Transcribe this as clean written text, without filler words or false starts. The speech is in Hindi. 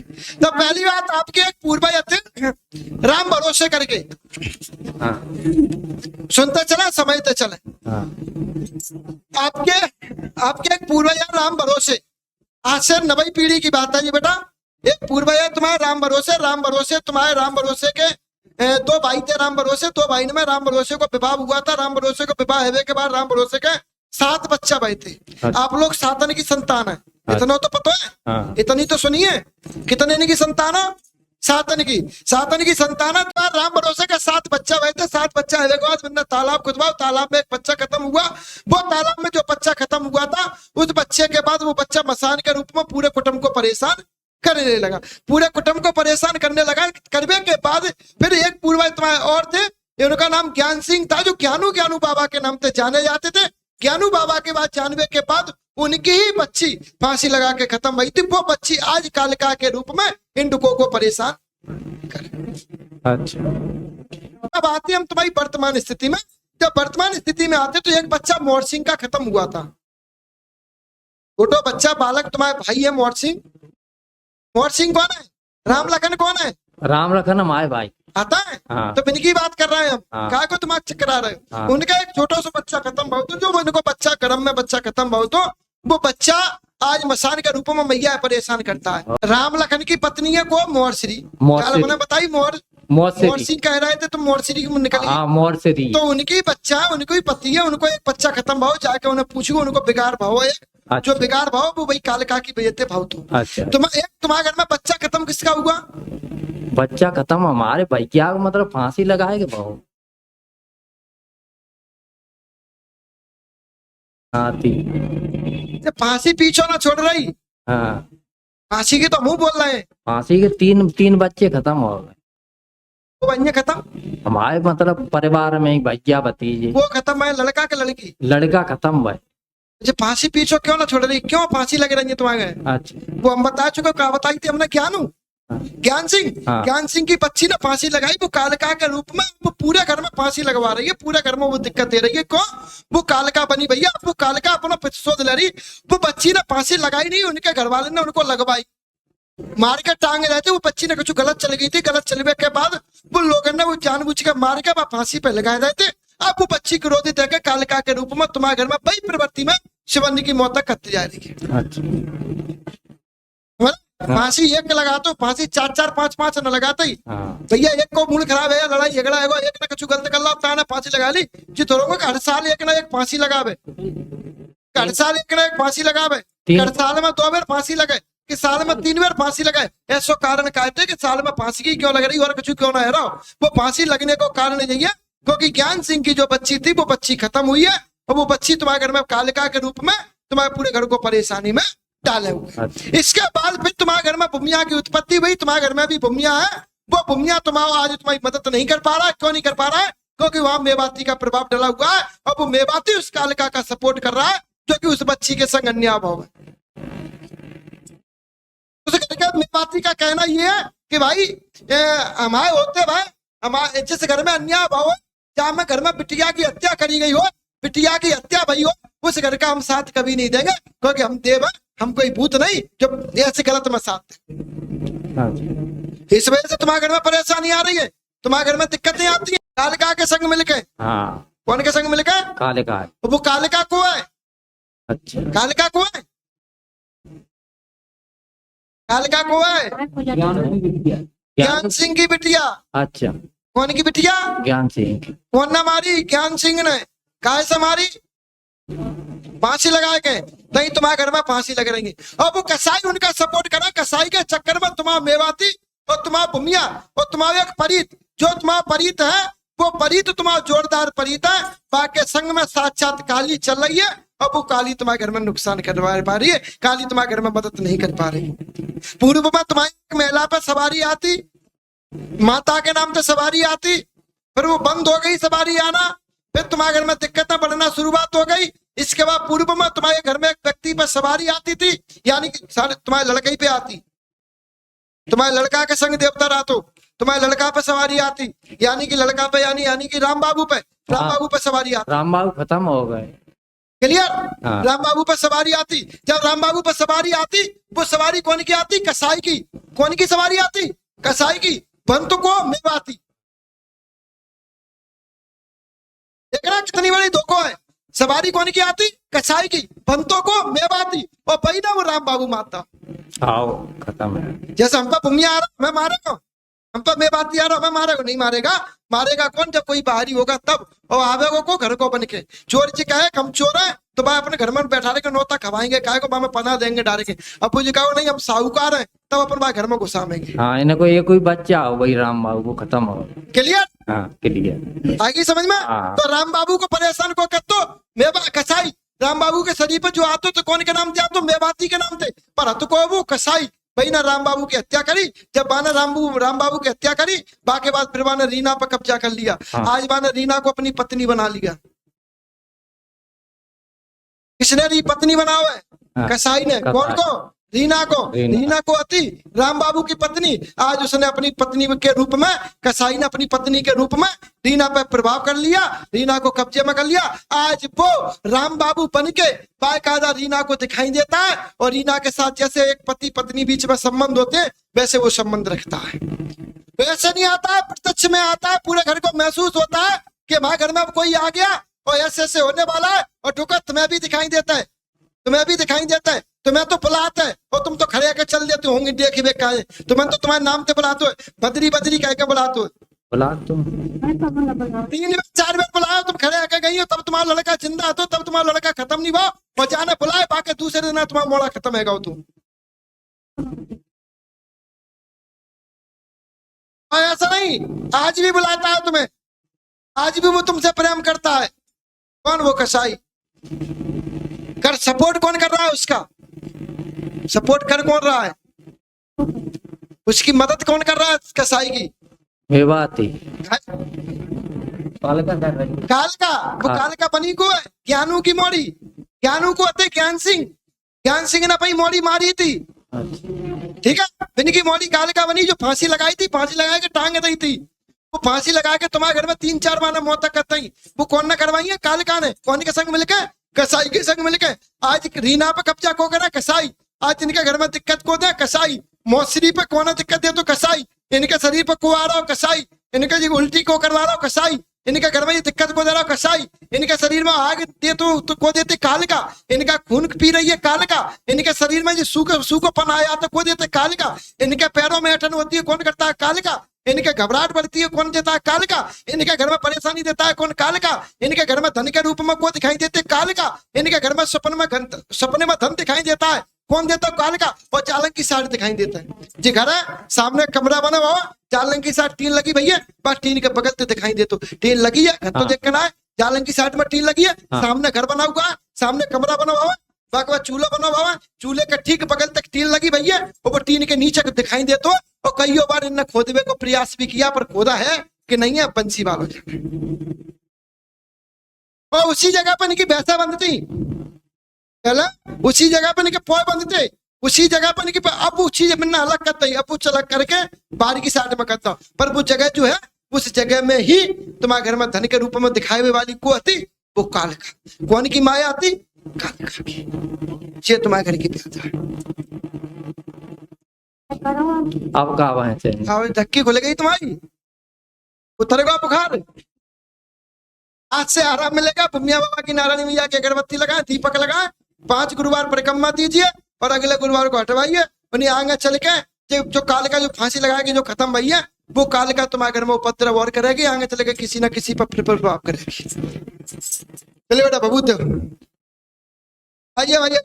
तो पहली बात, आपके एक पूर्वज थे राम भरोसे करके, हाँ सुनते चला समझते चले। हाँ आपके आपके एक पूर्वज है राम भरोसे, आज से 90 पीढ़ी की बात है जी बेटा। एक पूर्वज है तुम्हारे राम भरोसे तुम्हारे राम भरोसे के दो भाई थे राम भरोसे, दो भाई में राम भरोसे को विवाह हुआ था। राम भरोसे को विवाह होने के बाद राम भरोसे के 7 बच्चा भाई थे। आप लोग सातन की संतान है, इतना तो पता है। हाँ। इतनी तो सुनिए, कितने की संतान है? सातन की संतान है। तो राम भरोसे का 7 बच्चा भाई थे। 7 बच्चा होने के बाद मैंने तालाब खुदवाओ, तालाब में एक बच्चा खत्म हुआ। वो तालाब में जो बच्चा खत्म हुआ था, उस बच्चे के बाद वो बच्चा मसान के रूप में पूरे कुटुंब को परेशान करने लगा। पूरे कुटुंब को परेशान करने लगा। करने के बाद फिर एक पूर्वज तुम्हारे और थे, उनका नाम ज्ञान सिंह था, जो ज्ञानू बाबा के नाम से जाने जाते थे। ज्ञानू बाबा के बाद जानवे के बाद उनकी ही बच्ची फांसी लगा के खत्म हुई थी। वो बच्ची आज कालिका के रूप में हिंदुओं को परेशान कर। अच्छा। अब आते हम तुम्हारी वर्तमान स्थिति में। जब वर्तमान स्थिति में आते तो एक बच्चा मोर सिंह का खत्म हुआ था। छोटो बच्चा बालक तुम्हारे भाई है मोर सिंह। मोर सिंह कौन है? राम लखन कौन है? राम लखन हमारे भाई आता है। हाँ। तो इनकी बात कर रहे हैं हम। हाँ। काय को दिमाग चकरा रहे हो? हाँ। उनका एक छोटा सा बच्चा खत्म बहुत, तो जो उनको बच्चा गर्म में बच्चा खत्म बहुत, तो वो बच्चा आज मसान के रूप में मैया परेशान करता है। राम लखन की पत्नी है को मोरश्री। मैंने बताई मोर सिंह कह रहे थे, तो मोरश्री निकली। हाँ मोरश्री। तो उनकी बच्चा है, उनको ही पति है, उनको एक बच्चा खत्म भाव। जाके उन्हें पूछू, उनको बिगाड़ भाव है। अच्छा। जो बिगाड़ भाव वो भाई कालिका की बेजते भाव। तो अच्छा। तुम्हारे घर में बच्चा खत्म किसका हुआ? बच्चा खत्म हमारे भाई। क्या मतलब फांसी लगाएगा बहु? हाँ थी। फांसी पीछे ना छोड़ रही। हाँ फांसी की तो मुंह बोल रहे हैं। फांसी के तीन बच्चे खत्म हो गए वो बन्ने खत्म। हमारे मतलब परिवार में एक भैया भतीजे। वो खत्म है, लड़का के लड़की? लड़का खत्म भाई। अच्छा, फांसी पीछे क्यों ना छोड़ रही? क्यों फांसी लग रही है तुम्हारे? अच्छा। वो हम बता चुके, क्या बताई थी हमने? ज्ञान सिंह। हाँ। ज्ञान सिंह की बच्ची ने फांसी लगाई। वो कालिका के रूप में वो पूरे घर में फांसी लगवा रही है। पूरे घर में वो दिक्कत दे रही है। कौन? वो कालिका बनी भैया। वो कालिका अपना प्रतिशोध ले रही। वो बच्ची ने फांसी लगाई नहीं, उनके घर वाले ने उनको लगवाई। मार के टांगे रहते। वो बच्ची ने कुछ गलत चल गई थी। गलत चलने के बाद वो लोगों ने वो जानबूझ के मार के फांसी पे लगाए रहते। अब वो बच्ची क्रोधित है कालिका के रूप में तुम्हारे घर में वही प्रवृत्ति में शिवन्नी की मौत तक करती जा रही है। अच्छा। फांसी एक लगा तो फांसी 4 5 न लगाते ही भैया। एक को मूड खराब है, लड़ाई झगड़ा है, एक ने कुछ गलत कर ला, ताने फांसी लगा ली जी। थोड़ा हर साल एक ना एक फांसी लगावे। हर साल एक ना एक फांसी लगावे। हर साल में 2 बार फांसी लगे कि साल में 3 बार फांसी लगाए। ऐसा कारण कहते कि साल में फांसी की क्यों लग रही और कुछ क्यों ना है। वो फांसी लगने को कारण यही है क्योंकि ज्ञान सिंह की जो बच्ची थी वो बच्ची खत्म हुई है। और वो बच्ची तुम्हारे घर में कालिका के रूप में तुम्हारे पूरे घर को परेशानी में डाले हुए। इसके बाद फिर तुम्हारे घर में भूमिया की उत्पत्ति हुई। तुम्हारे घर में भी भूमिया है। वो भूमिया तुम्हारा आज तुम्हारी मदद नहीं कर पा रहा है। क्यों नहीं कर पा रहा है? क्योंकि वहां मेवाती का प्रभाव डला हुआ है। और वो मेवाती उस कालिका का सपोर्ट कर रहा है जो कि उस बच्ची के संग अन्याय भाव है। मेवाती का कहना ये है कि भाई हमारे होते भाई, हमारे जिस घर में अन्याय भाव है, जहां में घर में बिटिया की हत्या करी गई हो, बिटिया की हत्या भई हो, उस घर का हम साथ कभी नहीं देंगे। क्योंकि हम देव हैं, हम कोई भूत नहीं जो ऐसे गलत में साथ दे। इस वजह से तुम्हारे घर में परेशानी आ रही है, तुम्हारे घर में दिक्कतें आती है। कालिका के संग मिलके। कौन के संग मिलके? कालिका। वो कालिका को है। अच्छा। कालिका को है। कालिका को है ज्ञान सिंह की बिटिया। अच्छा। कौन की बिटिया? ज्ञान सिंह। कौन ने मारी? ज्ञान सिंह ने। काहे से मारी? फांसी लगा के। नहीं, तुम्हारे घर में फांसी लग रही है। और वो कसाई उनका सपोर्ट करा। कसाई के चक्कर में तुम्हारा मेवाती और तुम्हारा भूमिया और तुम्हारा एक परीत, जो तुम्हारा परीत है, वो परीत तुम्हारा जोरदार परीत है। बाकी संग में साक्षात काली चल रही है। और वो काली तुम्हारे घर में नुकसान करवा पा रही है। काली तुम्हारे घर में मदद नहीं कर पा रही। पूर्व में तुम्हारी मेला पर सवारी आती, माता के नाम से सवारी आती, फिर वो बंद हो गई सवारी आना। फिर तुम्हारे घर में दिक्कतें बढ़ना शुरुआत हो गई। इसके बाद पूर्व में तुम्हारे घर में एक व्यक्ति पर सवारी आती थी, यानी कि तुम्हारे लड़के पे आती। तुम्हारे लड़का के संग देवता रातो तुम्हारे लड़का पे सवारी आती, यानी कि लड़का पे यानी कि राम बाबू पे सवारी आती। राम बाबू खत्म हो गए। क्लियर। हाँ। राम बाबू पर सवारी आती, जब राम बाबू पर सवारी आती, वो सवारी कौन की आती? कसाई की। कौन की सवारी आती? कसाई की। बंतु को मेवाती। देख रहा कितनी बड़ी धोखो है। सवारी कौन की आती? कसाई की। बंतों को मेवाती। और वही ना वो राम बाबू मारता। आओ खत्म है। जैसे हम पर भूमिया आ रहा, मैं मारेगा। हम पर मेवाती आ रहा, मैं मारेगा नहीं? मारेगा। मारेगा कौन? जब कोई बाहरी होगा तब। और आवेगा को घर को बन के। चोर जी कहे हम चोर है तो भाई अपने घर में बैठा रहे नौता खवाएंगे, कहे को मैं पना देंगे डालेंगे। अब जी कहो नहीं हम साहूकार है, तब अपन भाई घर में घुसाएंगे। हाँ, इन्हें को ये कोई बच्चा हो भाई राम बाबू को खत्म हो। क्लियर। हाँ क्लियर। आगे समझ में। हाँ। तो राम बाबू को परेशान को कर तो मेवा कसाई। राम बाबू के शरीर पर जो आतो तो कौन के नाम थे? तो मेवाती के नाम थे। पर हत को वो कसाई। भाई ना राम बाबू की हत्या करी। जब बाने राम बाबू की हत्या करी, बाके बाद फिर बाने रीना पर कब्जा कर लिया। हाँ। आज बाने रीना को अपनी पत्नी बना लिया। किसने री पत्नी बनाओ है? हाँ। कसाई ने। कौन को? रीना को। रीना को अति राम बाबू की पत्नी। आज उसने अपनी पत्नी के रूप में, कसाई ने अपनी पत्नी के रूप में रीना पर प्रभाव कर लिया, रीना को कब्जे में कर लिया। आज वो राम बाबू बन के बाकायदा रीना को दिखाई देता है और रीना के साथ जैसे एक पति पत्नी बीच में संबंध होते हैं वैसे वो संबंध रखता है। वैसे नहीं आता है, प्रत्यक्ष में आता है। पूरे घर को महसूस होता है कि हमारे घर में अब कोई आ गया और ऐसे ऐसे होने वाला है। और ठुकर तुम्हें भी दिखाई देता है, तुम्हें भी दिखाई देता है। तुम्हें तो बुलाते है और तुम तो खड़े आकर चल देते होंगे देखे वे कहे। तुम्हें तो तुम्हारे नाम से बुलाते हो, बदरी बदरी कह के बुलाते हो। बुला तुम 3 बार 4 बार बुलाया, तुम खड़े आके गई हो, तब तुम्हारा लड़का जिंदा है तो तब तुम्हारा लड़का खत्म नहीं हुआ। और जाने बुलाए बाकी दूसरे दिन तुम्हारा मोड़ा खत्म है तुम। और ऐसा नहीं, आज भी बुलाता है तुम्हें, आज भी वो तुमसे प्रेम करता है। कौन? वो कसाई। कर सपोर्ट कौन कर रहा है उसका? सपोर्ट कर कौन रहा है? उसकी मदद कौन कर रहा है? कसाई की। मेवाती काल का। वो काल का बनी को है ज्ञानू की मोड़ी। ज्ञानू को अते ज्ञान सिंह। ज्ञान सिंह ने अपनी मोड़ी मारी थी। ठीक है। इनकी मोड़ी काल का बनी जो फांसी लगाई थी, फांसी लगा के टांग दी थी। वो फांसी लगा के तुम्हारे घर में 3-4 बार मौत तक करता ही। वो कौन ने करवाई है? काल का ने। कौन के संग मिलकर? कसाई के संग मिलकर। आज रीना पे कब्जा को करा? कसाई। आज इनके घर में दिक्कत को दे? कसाई। मौसरी पे कौन दिक्कत दे? तो कसाई। इनके शरीर पर को आ रहा हो? कसाई। इनके जी उल्टी को करवा रहा हो? कसाई। इनके घर में ये दिक्कत को दे रहा हो? कसाई। इनके शरीर में आग दे तो को देते काल का। इनका खून पी रही है काल का। इनके शरीर में जो सूखोपन आया तो को देते काल का। इनके पैरों में अटन होती है कौन करता है? काल का। इनके घबराहट बढ़ती है कौन देता है? काल का। इनके घर में परेशानी देता है कौन? काल का। इनके घर में धन के रूप में को दिखाई देते? काल का। इनके घर में सपने में धन दिखाई देता है कौन देता? काल का। और चालक की साइड दिखाई देता है। जी घर है, सामने कमरा बना हुआ, चालक की साइड टीन लगी भैया, बस टीन के बगल से दिखाई दे तो टीन लगी है। घर तो देख कर आए, चालक की साइड में टीन लगी है। सामने घर बना हुआ है, सामने कमरा बना हुआ है, बाकी चूल्हा बना हुआ है, चूल्हे के ठीक बगल तक टीन लगी भैया। और वो टीन के नीचे दिखाई दे तो। और कई बार इनने खोदने को प्रयास भी किया पर खोदा है कि नहीं है बंसी वालों। और उसी जगह पर इनकी भैंसा बंधती, उसी जगह पर इनके पोए बंधते, उसी जगह पर इनके। अब उसी जमीन अलग करते ही, अब वो चलक करके बाहर की साइड में करता। पर वो जगह जो है उस जगह में ही तुम्हारे घर में धन के रूप में दिखाई हुए वाली को आती वो काल का। कौन की माया आती? काल का। ये तुम्हारे घर की भैंसा है। अब कहा है धक्की खुल गई तुम्हारी, उतरेगा बुखार। आज से आराम मिलेगा। भूमिया बाबा की नारायणी मैया की अगरबत्ती लगाए, दीपक लगाए, 5 गुरुवार परिक्रमा दीजिए और अगले गुरुवार को हटवाइए। उन्हें आगे चल के जो काल का जो फांसी लगाएगी जो खत्म भई है वो काल का तुम्हारे घर में उपद्रव और करेगी, आगे चल के किसी ना किसी पर प्रभाव करेगी। चलिए बेटा बबूत आइए।